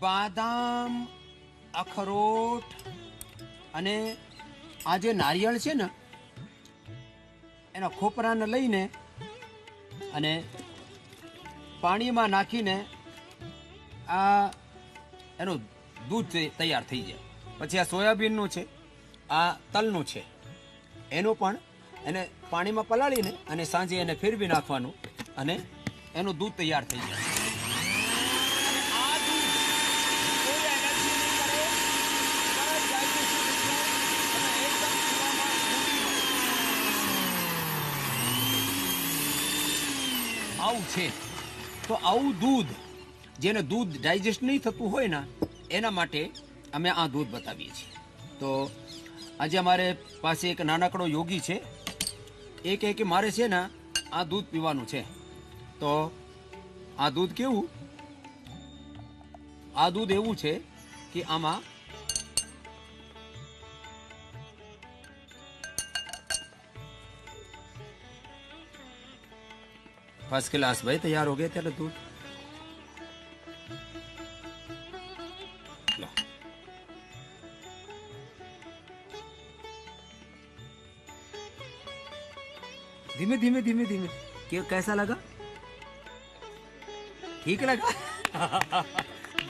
બાદામ, અખરોટ અને આ જે નારિયેળ છે ને એના ખોપરાને લઈને અને પાણીમાં નાખીને આ એનું દૂધ તૈયાર થઈ જાય. પછી આ સોયાબીનનું છે, આ તલનું છે, એનું પણ એને પાણીમાં પલાળીને અને સાંજે એને ફેરવી નાખવાનું અને એનું દૂધ તૈયાર થઈ જાય. આવું છે. તો આવું દૂધ જેને દૂધ ડાયજેસ્ટ નહીં થતું હોય ને એના માટે અમે આ દૂધ બતાવીએ છીએ. તો આજે અમારે પાસે એક નાનકડો યોગી છે, એ કહે કે મારે છે ને આ દૂધ પીવાનું છે. તો આ દૂધ કેવું? આ દૂધ એવું છે કે આમાં फर्स्ट क्लास भाई तैयार हो गए तेरा दूध. लो. धीमे धीमे धीमे धीमे. कैसा लगा? ठीक लगा?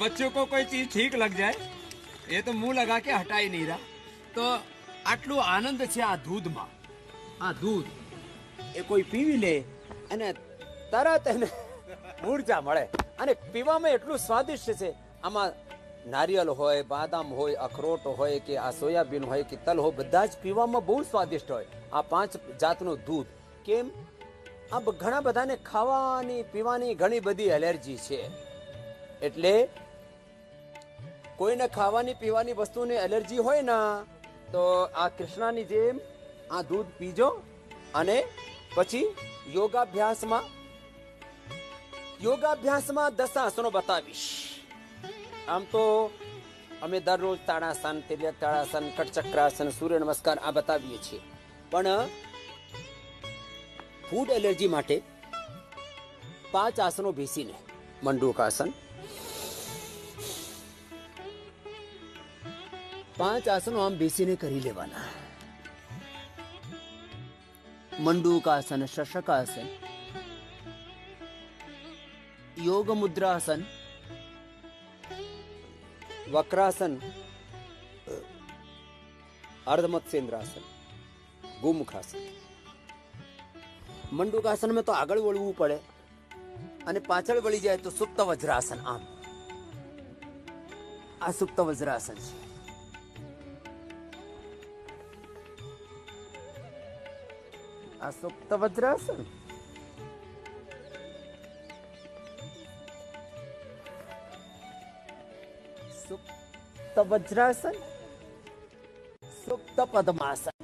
बच्चों को कोई चीज ठीक लग जाए ये तो मुंह लगा के हटा ही नहीं रहा. तो આટલું આનંદ છે આ દૂધમાં. આ દૂધ એ કોઈ પીવી લે અને તરત એને ઊર્જા મળે અને પીવામાં એટલું સ્વાદિષ્ટ છે. આમાં નારિયેળ હોય, બાદામ હોય, અખરોટ હોય કે આ સોયાબીન હોય કે તલ હોય, બધા જ પીવામાં બહુ સ્વાદિષ્ટ હોય. આ 5 જાતનું દૂધ. કેમ? આ ઘણા બધાને ખાવાની પીવાની ઘણી બધી એલર્જી છે, એટલે કોઈને ખાવાની પીવાની વસ્તુની એલર્જી હોય ને તો આ કૃષ્ણાની જેમ આ દૂધ પીજો અને પછી યોગાભ્યાસમાં 10 આસનો બતાવીશ. આમ તો અમે દરરોજ તાડાસન, તિર્યક તાડાસન, કટચક્રાસન, સૂર્ય નમસ્કાર આ બતાવીએ છીએ, પણ ફૂડ એલર્જી માટે 5 આસનો બેસીને મંડૂકાસન, 5 આસનો આમ બેસીને કરી લેવાના. મંડૂકાસન, શશકાસન, યોગ મુદ્રાસન, વક્રાસન, અર્ધમત્સ્યેન્દ્રાસન, ગોમુખાસન. મંડૂકાસન में તો આગળ વળવું પડે અને પાછળ વળી જાય તો સુપ્ત વજ્રાસન. આમ આ સુપ્ત વજ્રાસન છે. આ સુપ્ત વજ્રાસન. સુપ્ત વજ્રાસન, સુપ્ત પદ્માસન.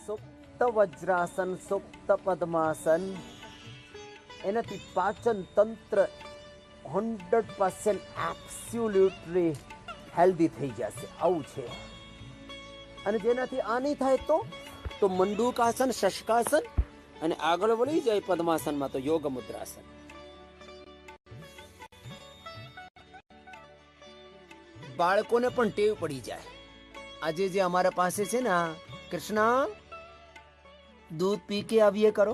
સુપ્ત વજ્રાસન, સુપ્ત પદ્માસન. એનાથી પાચન તંત્ર 100% એબ્સોલ્યુટલી હેલ્ધી થઈ જશે. આવું છે. અને જેનાથી આ નહીં થાય તો મંડૂકાસન, શશકાસન અને આગળ વળી જાય પદ્માસનમાં તો યોગ મુદ્રાસન. બાળકોને પણ ટેવ પડી જાય. આજે જે અમારા પાસે છે ને कृष्णा दूध पी के अब ये करो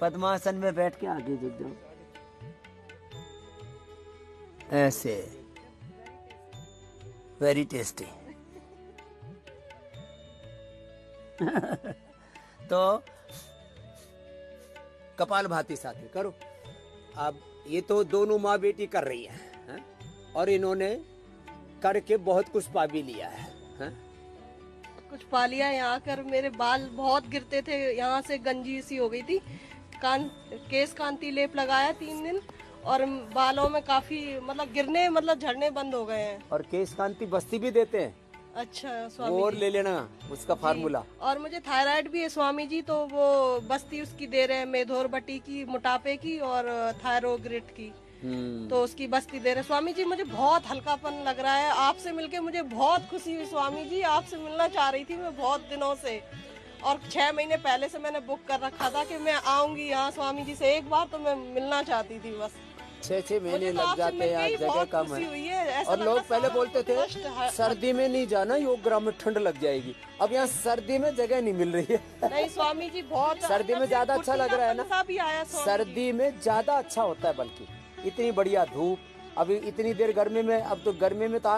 पद्मासन में बैठ के आगे झुक जाओ ऐसे वेरी टेस्टी तो कपालभाति साथी करो। अब ये तो दोनों माँ बेटी कर रही है और इन्होंने करके बहुत कुछ पा भी लिया है कुछ पा लिया। यहाँ कर मेरे बाल बहुत गिरते थे, यहाँ से गंजी सी हो गई थी। केश कांति लेप लगाया 3 दिन और बालों में काफी मतलब गिरने मतलब झड़ने बंद हो गए हैं। और केश कांति बस्ती भी देते हैं। अच्छा स्वामी और ले लेना उसका फार्मूला। और मुझे थायराइड भी है स्वामी जी, तो वो बस्ती उसकी दे रहे हैं, मेधोर बटी की, मोटापे की और थायरोग्रिट की। तो उसकी बस्ती दे रहे। स्वामी जी मुझे बहुत हल्कापन लग रहा है, आपसे मिलके मुझे बहुत खुशी हुई। स्वामी जी आपसे मिलना चाह रही थी मैं बहुत दिनों से, और 6 महीने पहले से मैंने बुक कर रखा था कि मैं आऊंगी यहाँ स्वामी जी से एक बार, तो मैं मिलना चाहती थी बस। 6-6 महीने मुझे तो लग आपसे जाते हैं, मिलके ही जगह बहुत कम खुशी है। हुई है। ऐसा और लग लोग रहा पहले सारा बोलते थे कष्ट है। सर्दी में नहीं जाना, योग ग्राम में ठंड लग जाएगी। अब यहाँ सर्दी में जगह नहीं मिल रही है। नहीं स्वामी जी बहुत सर्दी में ज्यादा अच्छा लग रहा है ना, गुर्दीनापन सा भी आया स्वामी जी। सर्दी में ज्यादा अच्छा होता है, बल्कि इतनी बढ़िया धूप। अभी इतनी देर गर्मी में, अब तो गर्मी में तो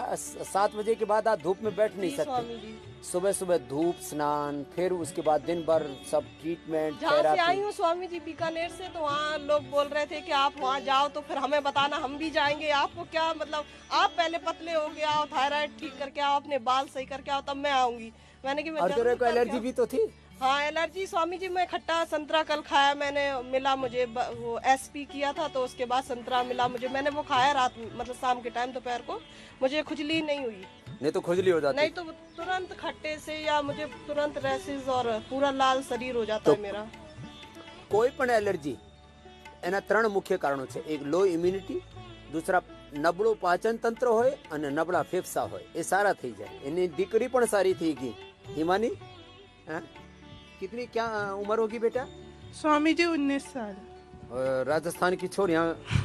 7 बजे के बाद आप धूप में बैठ नहीं जी स्वामी सकते। जी। सुबह सुबह धूप, स्नान, फिर उसके बाद दिन भर सब ट्रीटमेंट, जहाँ से आई थेरापी। हूँ स्वामी जी बीकानेर से, तो वहाँ लोग बोल रहे थे कि आप वहाँ जाओ तो फिर हमें बताना, हम भी जाएंगे। आपको क्या मतलब, आप पहले पतले हो के आओ, थायराइड ठीक करके आओ, अपने बाल सही करके आओ, तब मैं आऊंगी। मैंने कि मैं और जरूर तेरे को करके एलर्जी भी तो थी? हाँ एलर्जी स्वामी जी। मैं खट्टा संतरा कल खाया मैंने, मिला मुझे वो एसपी किया था, तो उसके बाद संतरा मिला मुझे, मैंने वो खाया रात मतलब शाम के टाइम दोपहर को। मुझे खुजली नहीं हुई, नहीं तो खुजली हो जाती। नहीं तो तुरंत खट्टे से या मुझे तुरंत रैसेस और पूरा लाल शरीर हो जाता है मेरा। કોઈ પણ એલર્જી એના 3 મુખ્ય કારણો છે। એક લો ઇમ્યુનિટી, दूसरा નબળું પાચન તંત્ર હોય અને નબળા ફેફસા હોય, એ સારા થઈ જાય। એની દીકરી પણ સારી થઈ ગઈ। હિમાની, हाँ? कितनी क्या उम्र होगी बेटा? स्वामी जी 19 साल। और राजस्थान की छोरियां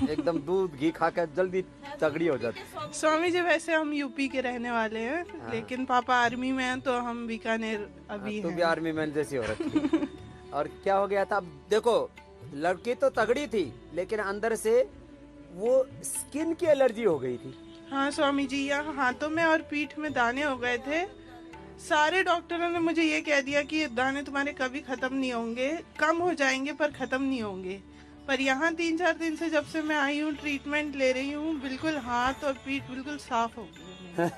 एकदम दूध घी खाकर जल्दी तगड़ी हो जाती। स्वामी जी वैसे हम यूपी के रहने वाले हैं, लेकिन पापा आर्मी में हैं, तो हम बीकानेर अभी तो हैं। भी आर्मी मैन जैसी हो रखी। और क्या हो गया था? अब देखो, लड़की तो तगड़ी थी, लेकिन अंदर से वो स्किन की एलर्जी हो गई थी। हाँ स्वामी जी, यहाँ हाथों में और पीठ में दाने हो गए थे। सारे डॉक्टरों ने मुझे ये कह दिया कि ये दाने तुम्हारे कभी खत्म नहीं होंगे, कम हो जाएंगे पर खत्म नहीं होंगे। पर यहाँ 3-4 दिन से जब से मैं आई हूँ, ट्रीटमेंट ले रही हूँ, बिल्कुल हाथ और पीठ बिल्कुल साफ हो गई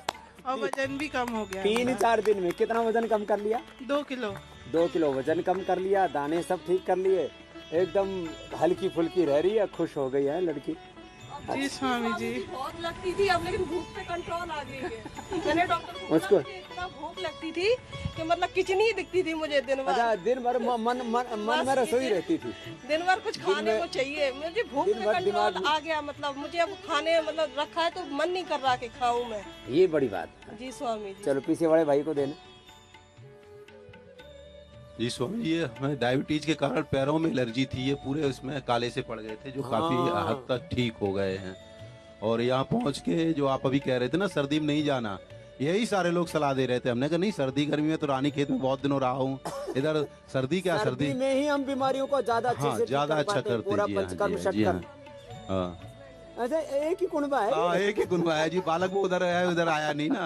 और वजन भी कम हो गया। 3-4 दिन में कितना वजन कम कर लिया? 2 किलो। 2 किलो वजन कम कर लिया, दाने सब ठीक कर लिए, एकदम हल्की फुल्की रह रही है, खुश हो गई है लड़की। जी स्वामी जी। बहुत लगती थी अब, लेकिन भूख पे कंट्रोल आ गई है। मैंने डॉक्टर को उसको बोला कि इतना भूख लगती थी कि मतलब किचनी दिखती थी मुझे दिन भर। अच्छा, दिन भर मन में रसोई रहती थी, दिन भर कुछ खाने को चाहिए मुझे, भूख दिन पे भर दिमाग कंट्रोल आ गया। मतलब मुझे अब खाने मतलब रखा है तो मन नहीं कर रहा कि खाऊं मैं। ये बड़ी बात है। जी स्वामी जी। चलो पीछे वाले भाई को देना। जी स्वामी जी, ये हमें डायबिटीज के कारण पैरों में एलर्जी थी, ये पूरे उसमें काले से पड़ गए थे, जो काफी हद तक ठीक हो गए हैं। और यहाँ पहुँच के जो आप अभी कह रहे थे ना, सर्दी में नहीं जाना, यही सारे लोग सलाह दे रहे थे। हमने कहा नहीं, सर्दी गर्मी में तो रानी खेत में बहुत दिनों रहा हूँ, इधर सर्दी क्या सर्दी में ही हम बीमारियों को ज्यादा अच्छे हाँ से ज्यादा अच्छा करते पूरा जी। हाँ पंचकर्म जी, हाँ जी, हाँ। षटकर्म। हाँ अच्छा, एक ही कुनबा है? हाँ, एक ही गुनवा है जी, बालक वो उधर है, उधर आया नहीं ना।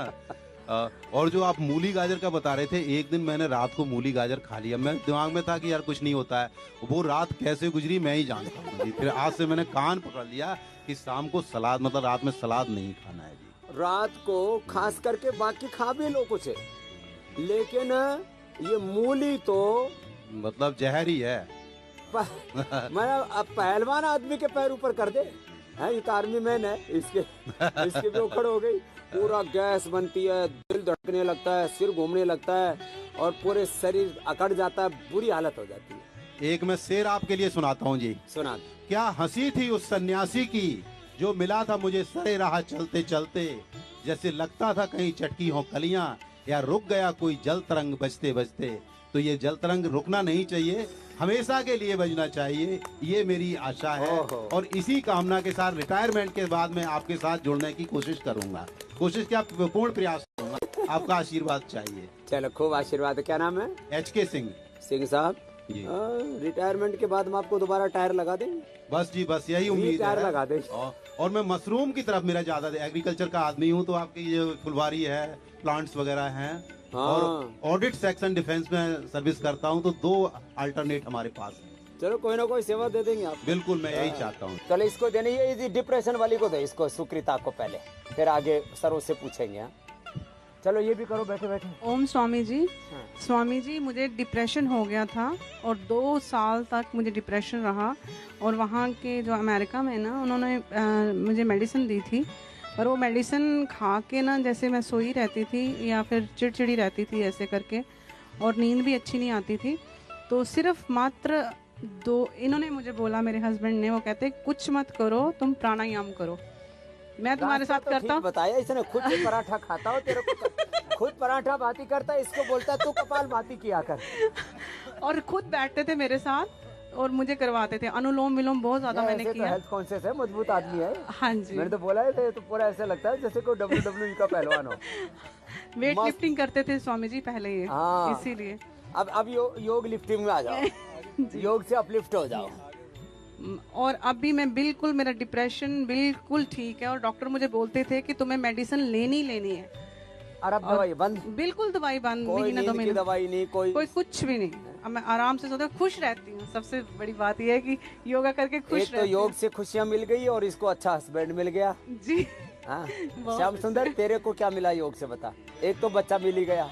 और जो आप मूली गाजर का बता रहे थे, एक दिन मैंने रात को मूली गाजर खा लिया। मैं दिमाग में था कि यार कुछ नहीं होता है, वो रात कैसे गुजरी मैं ही जानता हूँ जी। फिर आज से मैंने कान पकड़ लिया कि शाम को सलाद, मतलब रात में सलाद नहीं खाना है जी। रात को खास करके, बाकी खा भी लो कुछ, लेकिन ये मूली तो मतलब जहर ही है। मैं अब पहलवान आदमी के पैर ऊपर कर दे है। ये आर्मी मैन है, इसके भी उखड़ हो गई, पूरा गैस बनती है, दिल धड़कने लगता है, सिर घूमने लगता है और पूरे शरीर अकड़ जाता है, बुरी हालत हो जाती है। एक मैं शेर आपके लिए सुनाता हूँ जी। सुना। क्या हंसी थी उस सन्यासी की, जो मिला था मुझे सरे राह चलते चलते, जैसे लगता था कहीं चटकी हो कलियां, या रुक गया कोई जल तरंग बजते बजते। तो ये जल तरंग रुकना नहीं चाहिए, हमेशा के लिए बजना चाहिए, ये मेरी आशा है। और इसी कामना के साथ रिटायरमेंट के बाद मैं आपके साथ जुड़ने की कोशिश करूंगा, कोशिश क्या पूर्ण प्रयास करूंगा, आपका आशीर्वाद चाहिए। चलो खूब आशीर्वाद। क्या नाम है? HK सिंह। सिंह साहब जी। रिटायरमेंट के बाद हम आपको दोबारा टायर लगा देंगे। बस जी, बस यही उम्मीद टायर है। लगा देंगे। और मैं मशरूम की तरफ मेरा ज्यादा, एग्रीकल्चर का आदमी हूँ, तो आपकी ये फुलवारी है, प्लांट्स वगैरह हैं। हाँ। और ऑडिट सेक्शन डिफेंस में सर्विस करता हूँ, तो 2 अल्टरनेट हमारे पास है। चलो कोई ना कोई सेवा दे देंगे आप। बिल्कुल, मैं यही चाहता हूँ। चलो इसको देने, ये डिप्रेशन वाली को दे, इसको सुकृता को पहले, फिर आगे सर उससे पूछेंगे। हाँ? चलो ये भी करो बैठे बैठे। ओम स्वामी जी। हाँ। स्वामी जी, मुझे डिप्रेशन हो गया था और 2 साल तक मुझे डिप्रेशन रहा। और वहाँ के जो अमेरिका में ना, उन्होंने मुझे मेडिसिन दी थी, और वो मेडिसिन खा के ना, जैसे मैं सोई रहती थी या फिर चिड़चिड़ी रहती थी ऐसे करके, और नींद भी अच्छी नहीं आती थी। तो सिर्फ मात्र इन्होंने मुझे बोला, मेरे हस्बैंड ने, वो कहते कुछ मत करो, तुम प्राणायाम करो, मैं तुम्हारे साथ रास्ता तो करता ठीक हूँ। बताया इसने, खुद से पराठा खाता हो, तेरे को खुद पराठा भाती करता है, इसको बोलता है तू कपाल भाती किया कर। और खुद बैठते थे मेरे साथ और मुझे करवाते थे। अनुलोम विलोम बहुत ज्यादा मैंने ऐसे तो किया। हेल्थ कॉन्शियस है, मजबूत आदमी है। हाँ जी, मैंने तो बोला है, तो पूरा ऐसा लगता है जैसे कोई WWE का पहलवान हो। वेट मस्त। लिफ्टिंग करते थे स्वामी जी पहले ये, हाँ। इसीलिए। अब योग लिफ्टिंग में आ जाओ, योग से अपलिफ्ट हो जाओ। और अभी मैं बिल्कुल, मेरा डिप्रेशन बिल्कुल ठीक है, और डॉक्टर मुझे बोलते थे कि तुम्हें मेडिसिन लेनी है। और अब दवाई बंद, बिल्कुल दवाई बंद, कोई महीने 2 नींद की महीने दवाई नहीं, कोई कुछ भी नहीं। अब मैं आराम से सोते, खुश रहती हूँ। सबसे बड़ी बात यह है कि योगा करके खुश एक तो रहती योग से खुशियाँ मिल गई और इसको अच्छा हस्बैंड मिल गया। हूँ। जी, हाँ श्याम सुंदर, तेरे को क्या मिला योग से बता? एक तो बच्चा मिल ही गया।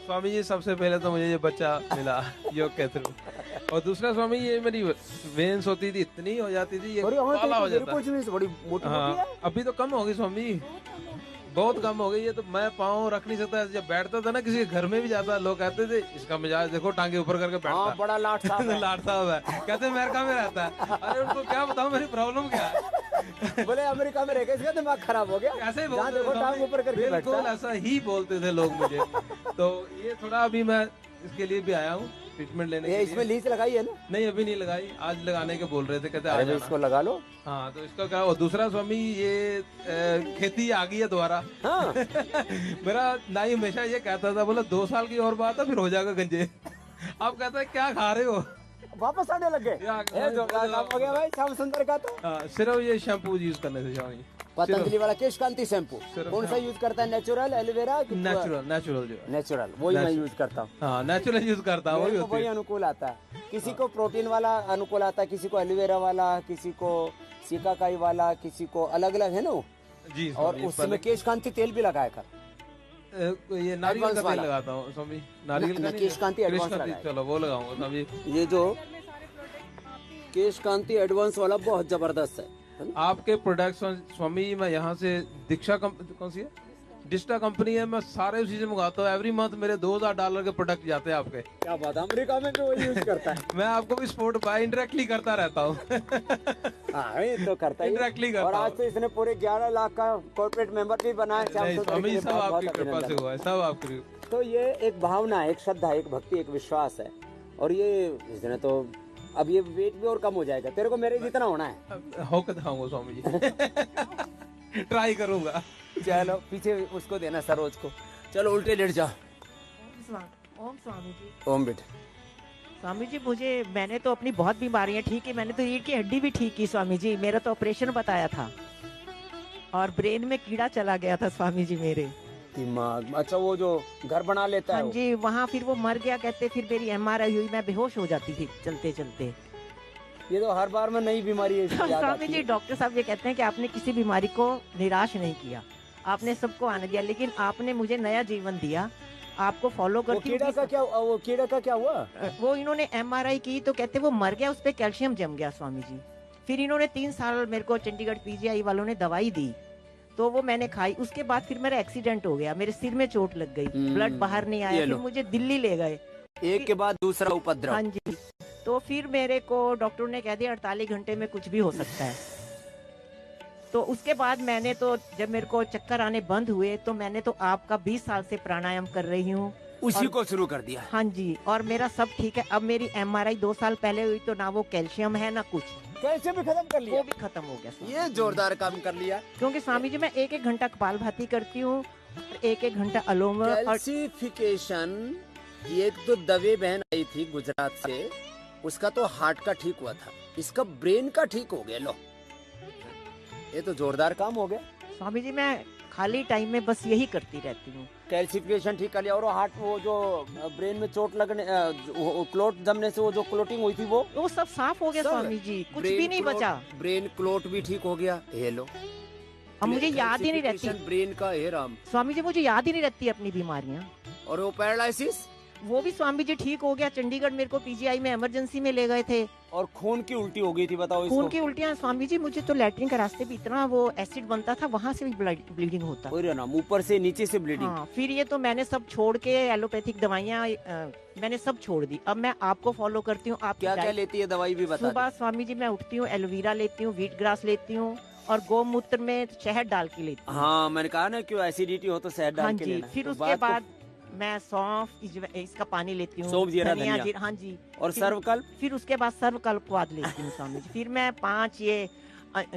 स्वामी जी, सबसे पहले तो मुझे ये बच्चा मिला योग के थ्रू, और दूसरा स्वामी ये मेरी वेन्स होती थी, इतनी हो जाती थी, ये अरे हाँ, काला हो तेरे जाता। कुछ नहीं, बड़ी मोटी हाँ, मोटी है। अभी तो कम हो गई स्वामी जी, बहुत कम हो गई है। तो मैं पाँव रख नहीं सकता, जब बैठता था ना किसी के घर में भी जाता, लोग कहते थे इसका मिजाज देखो, टांगे ऊपर करके हाँ बैठता। बड़ा लाट साहब है। लाट साहब है, कहते अमेरिका में रहता है। अरे उनको क्या बताऊं मेरी प्रॉब्लम क्या है। बोले अमेरिका में रह के इसका दिमाग खराब हो गया। ऐसे ही जहाँ बोलते देखो थे टांग स्वामी, ऊपर करके बिल्कुल बैठता है। ऐसा ही बोलते थे लोग मुझे। तो ये थोड़ा अभी मैं इसके लिए भी आया हूँ ट्रीटमेंट लेने ये के इसमें लिए। लीज लगाई है ना? नहीं अभी नहीं लगाई, आज लगाने के बोल रहे थे, कहते आ अरे जाना। इसको लगा लो। हाँ तो इसका क्या। और दूसरा स्वामी ये खेती आ गई है दोबारा। हाँ मेरा नाई हमेशा ये कहता था, बोला 2 साल की और बात है फिर हो जाएगा गंजे। अब कहता है क्या खा रहे हो। वापस आने लग गए। ये जोरदार काम हो गया भाई श्याम सुंदर का तो। हाँ, सिर्फ ये शैम्पू यूज करने से स्वामी। पतंजलि वाला केश कांति शैम्पू सिर्फ कौन सा यूज करता है? Natural, aloe vera? नेचुरल जो है। नेचुरल वही मैं Natural। यूज करता हूँ। हाँ नेचुरल यूज करता हूँ, वही मेरे को होती वही है। अनुकूल आता है। किसी को प्रोटीन वाला अनुकूल आता है, किसी को एलोवेरा वाला, किसी को सिकाकाई वाला, किसी को अलग अलग है ना वो। जी और स्वामी, उसमें केश कांति तेल भी लगाया कर। ये नारियल का Advance तेल वाला। लगाता हूँ स्वामी। नारियल का नहीं, केश कांति केश एडवांस कांति, लगाया। चलो वो लगाऊंगा स्वामी। ये जो केश कांति एडवांस वाला बहुत जबरदस्त है। आपके प्रोडक्ट्स स्वामी मैं यहाँ से दीक्षा कौन सी है, डिस्टा कंपनी है, मैं सारे उसी से मंगाता हूँ। एवरी मंथ मेरे $2000 के प्रोडक्ट जाते हैं आपके। क्या बात है, अमेरिका में भी वही यूज करता है। मैं आपको भी सपोर्ट बाय इनडायरेक्टली करता रहता हूँ। हाँ ये तो करता ही है। Indirectly करता और आज हूँ। तो इसने पूरे 11 लाख का कॉर्पोरेट मेंबर भी बनाया। श्याम नहीं सुंदर के स्वामी लिए सब बहुत आपकी बहुत कृपा से अभिनंदन। हुआ है, सब आपकी। तो ये एक भावना है, एक श्रद्धा, एक भक्ति, एक विश्वास है। और ये इसने तो अब ये वेट भी और कम हो जाएगा। तेरे को मेरे जितना होना है। होकर दिखाऊंगा स्वामी जी। ट्राई करूंगा। चलो पीछे उसको देना सरोज को। चलो उल्टे लेट जाओ। ओम स्वामी जी। ओम बेटे। स्वामी जी मैंने तो अपनी बहुत बीमारियां ठीक की, मैंने तो रीढ़ की हड्डी भी ठीक की स्वामी जी। मेरा तो ऑपरेशन बताया था और ब्रेन में कीड़ा चला गया था स्वामी जी मेरे। दिमाग, अच्छा वो जो घर बना लेता है हाँ वो। जी, वहाँ फिर वो मर गया कहते, फिर मेरी MRI हुई, मैं बेहोश हो जाती थी चलते चलते। ये तो हर बार में नई बीमारी है, इसकी याद स्वामी आती जी है। डॉक्टर साहब ये कहते हैं कि आपने किसी बीमारी को निराश नहीं किया, आपने सबको आने दिया, लेकिन आपने मुझे नया जीवन दिया। आपको फॉलो वो करती कीड़ा का क्या, वो कीड़ा का क्या हुआ? वो इन्होंने MRI की तो कहते वो मर गया, उस पे कैल्शियम जम गया स्वामी जी। फिर इन्होंने 3 साल मेरे को चंडीगढ़ PGI वालों ने दवाई दी, तो वो मैंने खाई। उसके बाद फिर मेरा एक्सीडेंट हो गया, मेरे सिर में चोट लग गई, ब्लड बाहर नहीं आया, ये फिर लो। मुझे दिल्ली ले गए। एक के बाद दूसरा उपद्रव। हाँ जी, तो फिर मेरे को डॉक्टर ने कह दिया 48 घंटे में कुछ भी हो सकता है। तो उसके बाद मैंने तो जब मेरे को चक्कर आने बंद हुए तो मैंने तो आपका 20 साल से प्राणायाम कर रही हूँ। उसी को शुरू कर दिया। हाँ जी, और मेरा सब ठीक है। अब मेरी MRI 2 साल पहले हुई तो ना वो कैल्शियम है ना कुछ, कैसे भी खत्म कर वो लिया। भी खत्म हो गया स्वामी। ये जोरदार काम कर लिया। क्योंकि स्वामी जी मैं 1-1 घंटा कपालभाति करती हूँ, 1-1 घंटा अलोम और कैल्सिफिकेशन। ये तो दवे बहन आई थी गुजरात से, उसका तो हार्ट का ठीक हुआ था, इसका ब्रेन का ठीक हो गया। लो ये तो जोरदार काम हो गया। स्वामी जी मैं खाली टाइम में बस यही करती रहती हूँ। कैल्सिफिकेशन ठीक कर लिया। और हार्ट, वो जो ब्रेन में चोट लगने, क्लोट जमने से वो जो क्लोटिंग हुई थी वो सब साफ हो गया सब। स्वामी जी, कुछ ब्रेन भी नहीं क्लोट- बचा। ब्रेन क्लोट भी ठीक हो गया। ये लो, अब मुझे याद ही नहीं रहती Calcification ब्रेन का। हे राम। स्वामी जी, मुझे याद ही नहीं रहती अपनी बीमारियाँ। और वो पैरालिसिस, वो भी स्वामी जी ठीक हो गया। चंडीगढ़ मेरे को PGI में इमरजेंसी में ले गए थे, और खून की उल्टी हो गई थी, बताओ खून इसको। की उल्टियाँ स्वामी जी, मुझे तो लैट्रिन के रास्ते भी इतना वो एसिड बनता था, वहाँ से भी ब्लीडिंग होता। अरे नाम, ऊपर से नीचे से ब्लीडिंग। हाँ, फिर ये तो मैंने सब छोड़ के एलोपैथिक दवाइयाँ मैंने सब छोड़ दी। अब मैं आपको फॉलो करती हूँ। आप क्या क्या लेती है दवाई भी बता सुबह स्वामी जी मैं उठती हूँ, एलोवेरा लेती हूँ, व्हीट ग्रास लेती हूँ और गोमूत्र में शहद डाल के लेती दे। हूँ। हाँ मैंने कहा ना, क्यों एसिडिटी हो तो शहद हाँ डाल के जी, लेना। फिर तो उसके बाद मैं सौंफ इसका पानी लेती हूँ, सौंफ, जीरा, धनिया। हाँ जी। और सर्वकल्प। फिर उसके बाद सर्वकल्पवाद लेती हूँ स्वामी जी। फिर मैं 5 ये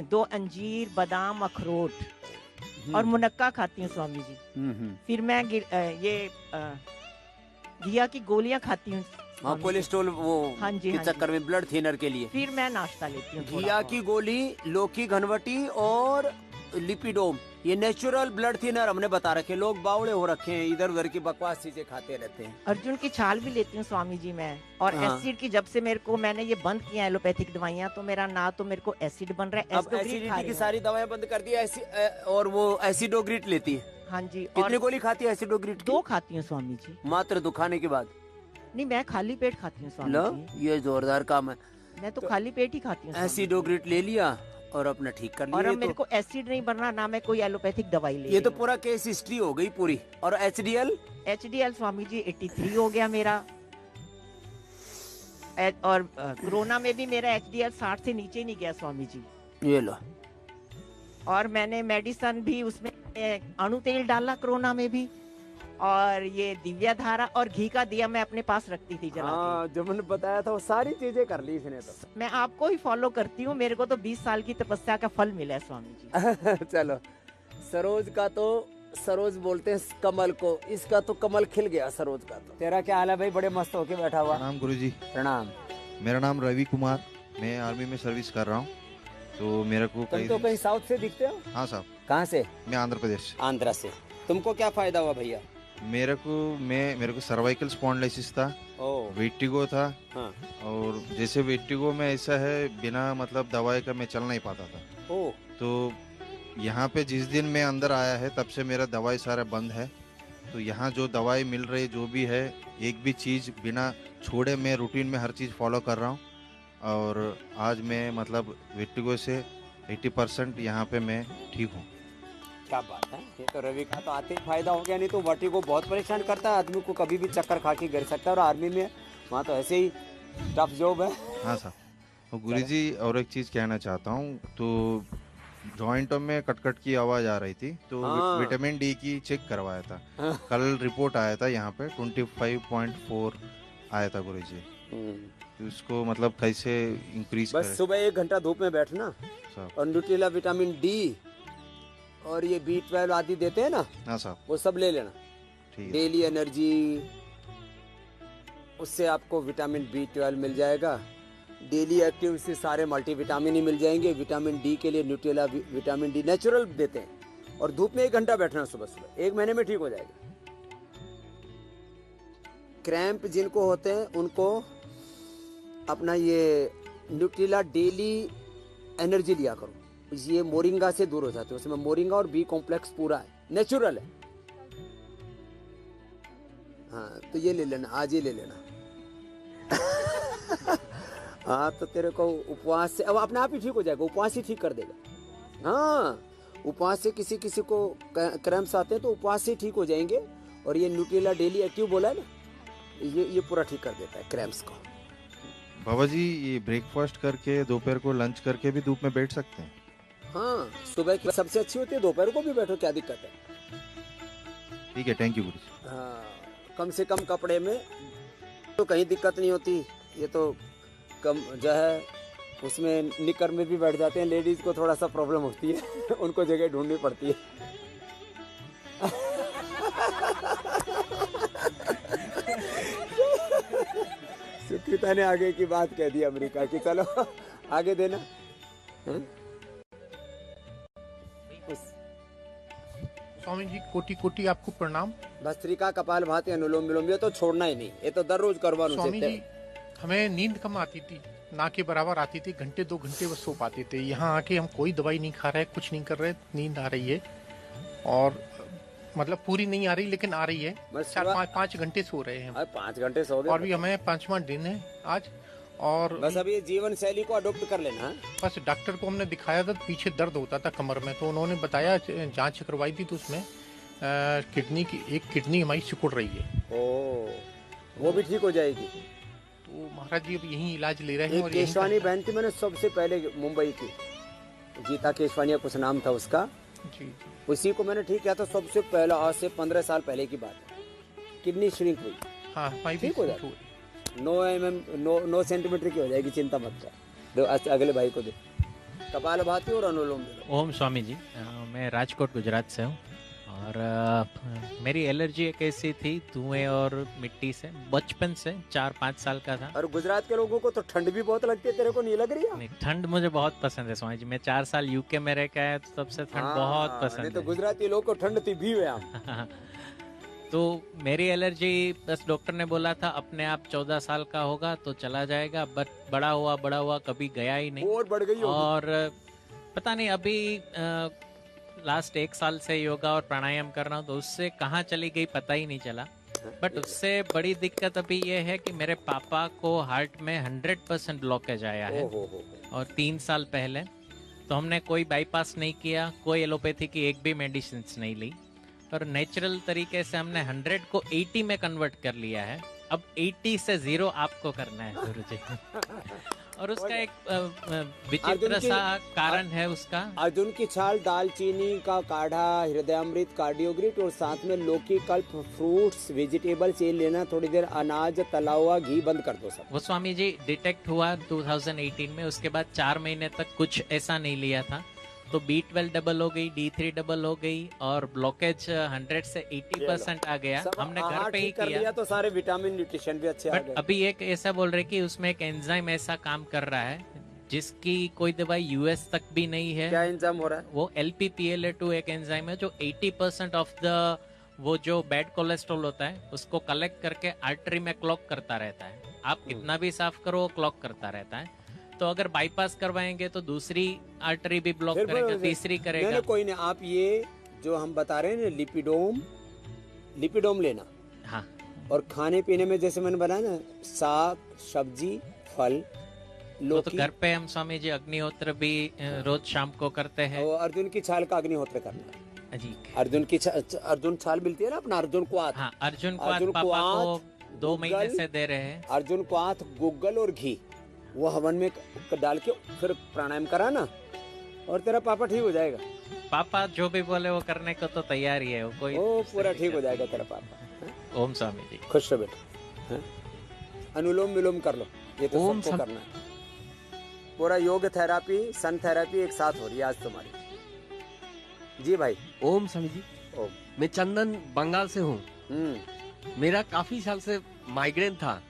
2 अंजीर, बादाम, अखरोट और मुनक्का खाती हूँ स्वामी जी। फिर मैं ये घिया की गोलियां खाती हूँ। हाँ, कोलेस्ट्रॉल वो हाँ जी, के हाँ चक्कर में, ब्लड थिनर के लिए। फिर मैं नाश्ता लेती हूँ। घिया की गोली, लौकी घनवटी और लिपिडोम, ये नेचुरल ब्लड थिनर हमने बता रखे। लोग बावड़े हो रखे हैं, इधर उधर की बकवास चीजें खाते रहते हैं। अर्जुन की छाल भी लेती हूँ स्वामी जी मैं। और हाँ। एसिड की जब से मेरे को मैंने ये बंद किया एलोपैथिक दवाइयाँ, तो मेरा ना तो मेरे को एसिड बन रहा है। अब एसिडिटी की सारी दवाएं बंद कर दी और वो एसिडोग्रिट लेती है। हाँ जी। कितनी गोली खाती है एसिडोग्रिट की? 2 खाती हूँ स्वामी जी। मात्र दुखाने के बाद? नहीं, मैं खाली पेट खाती हूँ स्वामी लो, जी। ये जोरदार काम है। मैं तो खाली पेट ही खाती हूँ। एसिडोग्रिट ले लिया और अपना ठीक कर लिया। और अब ये मेरे तो, को एसिड नहीं बनना, ना मैं कोई एलोपैथिक दवाई ले ये तो पूरा केस हिस्ट्री हो गई पूरी। और HDL स्वामी जी 83 हो गया मेरा। और कोरोना में भी मेरा HDL 60 से नीचे नहीं गया स्वामी जी। ये लो। और मैंने मेडिसिन भी उसमें अणु तेल डाला कोरोना में भी। और ये दिव्या धारा और घी का दिया मैं अपने पास रखती थी जला के। जो मैंने बताया था वो सारी चीजें कर ली इसने तो। मैं आपको ही फॉलो करती हूँ। मेरे को तो 20 साल की तपस्या का फल मिला है स्वामी जी। चलो, सरोज का तो सरोज बोलते हैं कमल को, इसका तो कमल खिल गया सरोज का तो। तेरा क्या हाल है भाई? बड़े मस्त होके बैठा हुआ। प्रणाम गुरुजी। प्रणाम। मेरा नाम रवि कुमार, मैं आर्मी में सर्विस कर रहा हूँ। तो मेरे को तुम तो कहीं साउथ से दिखते हो? हाँ साहब। कहाँ से? मैं आंध्र प्रदेश। आंध्रा से। तुमको क्या फायदा हुआ भैया? मेरे को सर्वाइकल स्पॉन्डिलोसिस था, वेटिगो था। हाँ। और जैसे वेटिगो में ऐसा है, बिना मतलब दवाई का मैं चल नहीं पाता था। तो यहाँ पे जिस दिन मैं अंदर आया है तब से मेरा दवाई सारा बंद है। तो यहाँ जो दवाई मिल रही जो भी है, एक भी चीज़ बिना छोड़े मैं रूटीन में हर चीज़ फॉलो कर रहा हूँ। और आज मैं मतलब वेटिगो से 80% यहाँ पे मैं ठीक हूँ। क्या बात है, ये तो रवि का तो आते ही फायदा हो गया। नहीं तो वर्टिगो बहुत परेशान करता है आदमी को, कभी भी चक्कर खा के गिर सकता है। और आर्मी में वहाँ तो ऐसे ही टफ जॉब है। हाँ साहब। तो गुरुजी और एक चीज़ कहना चाहता हूँ। तो जॉइंटों में कटकट की आवाज़ आ रही थी, तो विटामिन डी की चेक करवाया था। कल रिपोर्ट आया था यहाँ पे 25.4 आया था गुरुजी। तो उसको मतलब कैसे इंक्रीज बस करें? सुबह 1 घंटा धूप में बैठना और न्यूट्रिला विटामिन डी और ये B12 आदि देते हैं ना। हाँ साहब। वो सब ले लेना। ठीक है। डेली एनर्जी, उससे आपको विटामिन B12 मिल जाएगा। डेली एक्टिव से सारे मल्टीविटामिन ही मिल जाएंगे। विटामिन डी के लिए न्यूट्रिला विटामिन डी नेचुरल देते हैं। और धूप में 1 घंटा बैठना सुबह सुबह, 1 महीने में ठीक हो जाएगा। क्रैम्प जिनको होते हैं उनको अपना ये न्यूट्रिला डेली एनर्जी लिया करो। ये मोरिंगा से दूर हो जाते हो। उसमें मोरिंगा और B कॉम्प्लेक्स पूरा है, नेचुरल है। हाँ तो ये ले लेना, आज ही ले लेना। हाँ तो तेरे को उपवास से अब अपने आप ही ठीक हो जाएगा। उपवास ही ठीक कर देगा। हाँ, उपवास से किसी किसी को क्रैम्प्स आते हैं तो उपवास से ठीक हो जाएंगे। और ये न्यूट्रिला डेली एक्टिव बोला है ना, ये पूरा ठीक कर देता है क्रैम्प्स को। बाबा जी, ये ब्रेकफास्ट करके दोपहर को लंच करके भी धूप में बैठ सकते हैं? हाँ, सुबह की सबसे अच्छी होती है, दोपहर को भी बैठो, क्या दिक्कत है? ठीक है, थैंक यू गुरु जी। हाँ, कम से कम कपड़े में तो कहीं दिक्कत नहीं होती। ये तो कम जो है उसमें निकर में भी बैठ जाते हैं। लेडीज को थोड़ा सा प्रॉब्लम होती है, उनको जगह ढूंढनी पड़ती है। सुकृता ने आगे की बात कह दी अमेरिका की। चलो आगे देना। स्वामी जी कोटि कोटि आपको प्रणाम। भस्त्रिका, कपाल भाती, अनुलोम विलोम, ये तो छोड़ना ही नहीं, ये तो दररोज करवाना। स्वामी जी हमें नींद कम आती थी, ना के बराबर आती थी। 1-2 घंटे बस सो पाते थे। यहाँ आके हम कोई दवाई नहीं खा रहे, कुछ नहीं कर रहे, नींद आ रही है। और मतलब पूरी नहीं आ रही लेकिन आ रही है। 4-5 घंटे सो रहे हैं। 5 घंटे सो गए। और भी हमें 5वां दिन है आज। और बस अब ये जीवन शैली को अडॉप्ट कर लेना। बस डॉक्टर को हमने दिखाया था, पीछे दर्द होता था कमर में, तो उन्होंने बताया, जांच करवाई थी तो उसमें किडनी की एक किडनी हमारी सिकुड़ रही है। वो भी ठीक हो जाएगी। तो महाराज जी अब यही इलाज ले रहे हैं। एक और केशवानी बहन थी, मैंने सबसे पहले मुंबई की, गीता केशवानी कुछ नाम था उसका जी, उसी को मैंने ठीक किया था सबसे पहला, आज से 15 साल पहले की बात है। किडनी श्रिंक हुई, हाँ ठीक हो जाएगी, 9 सेंटीमीटर की हो जाएगी, चिंता मत कर। अगले भाई को दे। कपालभाति और अनुलोम विलोम। ओम स्वामी जी, मैं राजकोट गुजरात से हूँ और मेरी एलर्जी एक ऐसी थी धुएं और मिट्टी से, बचपन से 4-5 साल का था। और गुजरात के लोगों को तो ठंड भी बहुत लगती है, तेरे को नहीं लग रही है? नहीं, ठंड मुझे बहुत पसंद है स्वामी जी। मैं 4 साल यूके में रह के आया तो तब से ठंड बहुत पसंद नहीं है। तो गुजराती लोग को ठंड थी भी है। तो मेरी एलर्जी, बस डॉक्टर ने बोला था अपने आप 14 साल का होगा तो चला जाएगा, बट बड़ा हुआ कभी गया ही नहीं और बढ़ गई होगी। और पता नहीं अभी लास्ट 1 साल से योगा और प्राणायाम कर रहा हूँ तो उससे कहाँ चली गई पता ही नहीं चला। बट उससे बड़ी दिक्कत अभी ये है कि मेरे पापा को हार्ट में 100% ब्लॉकेज आया है और 3 साल पहले। तो हमने कोई बाईपास नहीं किया, कोई एलोपैथी की एक भी मेडिसिन नहीं ली और नेचुरल तरीके से हमने 100 को 80 में कन्वर्ट कर लिया है। अब 80 से 0 आपको करना है गुरुजी। और उसका एक विचित्र सा कारण है उसका। अर्जुन की छाल, दालचीनी का काढ़ा, हृदयामृत, कार्डियोग्रिट और साथ में लौकी, कल्प, फ्रूट्स, वेजिटेबल्स ये लेना, थोड़ी देर अनाज, तला हुआ घी बंद कर दो सब। वो स्वामी जी डिटेक्ट हुआ 2018 में, उसके बाद 4 महीने तक कुछ ऐसा नहीं लिया था तो B12 डबल हो गई, D3 डबल हो गई और ब्लॉकेज 100 से 80% आ गया। हमने घर पे ही कर किया लिया तो सारे विटामिन न्यूट्रिशन भी अच्छे आ बट गए। अभी एक ऐसा बोल रहे कि उसमें एक एंजाइम ऐसा काम कर रहा है जिसकी कोई दवाई यूएस तक भी नहीं है। क्या एंजाइम हो रहा है? वो LPPLA2 एक एंजाइम है जो 80% ऑफ द वो जो बैड कोलेस्ट्रॉल होता है उसको कलेक्ट करके आर्टरी में क्लॉक करता रहता है। आप कितना भी साफ करो वो क्लॉक करता रहता है। तो अगर बाईपास करवाएंगे तो दूसरी आर्टरी भी ब्लॉक करेगा, तीसरी करेगा। नहीं, कोई नहीं, आप ये जो हम बता रहे हैं ना लिपिडोम लेना। हाँ। और खाने पीने में जैसे मैंने बनाया ना, साग, सब्जी, फल, वो लौकी। तो घर पे हम स्वामी जी अग्निहोत्र भी रोज शाम को करते हैं। अर्जुन की छाल का अग्निहोत्र करना जी। अर्जुन छाल मिलती है ना अपना, अर्जुन क्वाथ। हाँ, अर्जुन क्वाथ पापा को 2 महीने से दे रहे हैं। अर्जुन क्वाथ, गुग्गल और घी वो हवन में डाल के फिर प्राणायाम करा ना और तेरा पापा ठीक हो जाएगा। पापा जो भी बोले वो करने को तो तैयार ही है। वो कोई पूरा ठीक हो जाएगा तेरा पापा। ओम स्वामी जी। खुश रहो बेटा। अनुलोम विलोम कर लो, ये तो सबको करना है। पूरा योग थेरापी, सन थेरापी एक साथ हो रही है आज तुम्हारी। जी भाई। ओम स्वामी जी। ओम। मैं चंदन बंगाल से हूँ। मेरा काफी साल से माइग्रेन था,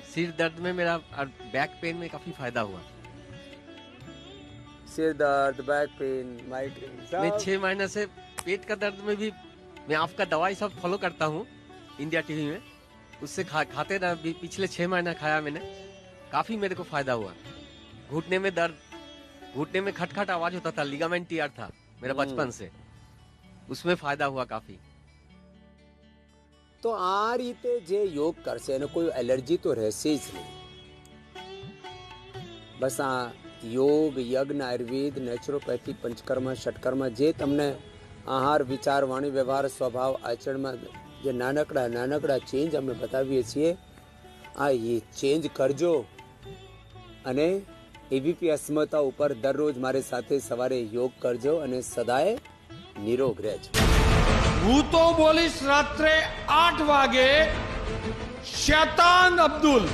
सिर दर्द में मेरा और बैक पेन में काफी फायदा हुआ। सिर दर्द, बैक पेन, माइग्रेन, मैं 6 महीने से पेट का दर्द में भी मैं आपका दवाई सब फॉलो करता हूँ इंडिया टीवी में, उससे खाते ना पिछले 6 महीना खाया मैंने, काफी मेरे को फायदा हुआ। घुटने में दर्द, घुटने में खटखट आवाज होता था, लिगामेंट टीयर था मेरा बचपन से, उसमें फायदा हुआ काफी। तो आ रीते जे योग करशे ने कोई एलर्जी तो रहશે જ નહીં। બસ આ યોગ, યજ્ઞ, આયુર્વેદ, નેચરોપેથી, પંચકર્મ, ષટકર્મ જે તમને આહાર, વિચાર, વાણી, વ્યવહાર, સ્વભાવ, આચરણમાં જે નાનકડા ચેન્જ અમે બતાવીએ છીએ, આ એ ચેન્જ કરજો અને એબીપી અસ્મિતા ઉપર દરરોજ મારી સાથે સવારે યોગ કરજો અને સદાય નિરોગ રહેજો। હું તો બોલીશ રાત્રે 8 વાગે શૈતાન અબ્દુલ।